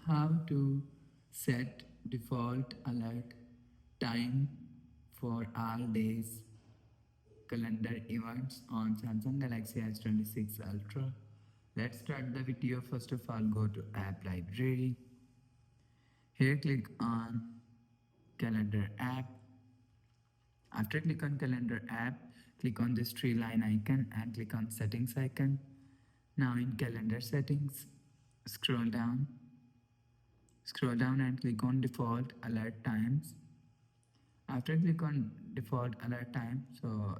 how to set default alert time for all days calendar events on Samsung Galaxy S26 Ultra. Let's start the video. First of all, go to app library. Here click on calendar app. After click on calendar app, click on this three line icon and click on settings icon. Now in calendar settings, scroll down and click on default alert times. After click on default alert time, so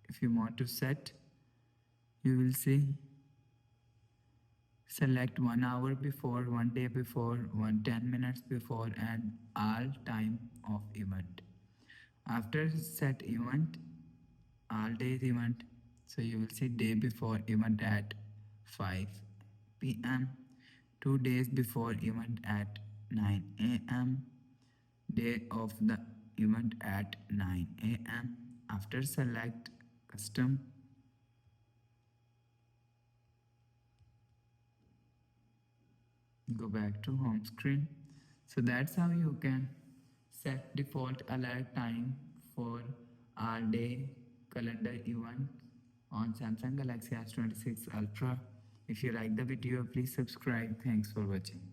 if you want to set, you will see select 1 hour before, 1 day before, 10 minutes before, and all time of event. After set event, all days event, so you will see day before event at 5 p.m., 2 days before event at 9 a.m., day of the event at 9 a.m. After select custom, go back to home screen. So that's how you can set default alert time for all day calendar event on Samsung Galaxy S26 Ultra. If you like the video, please subscribe. Thanks for watching.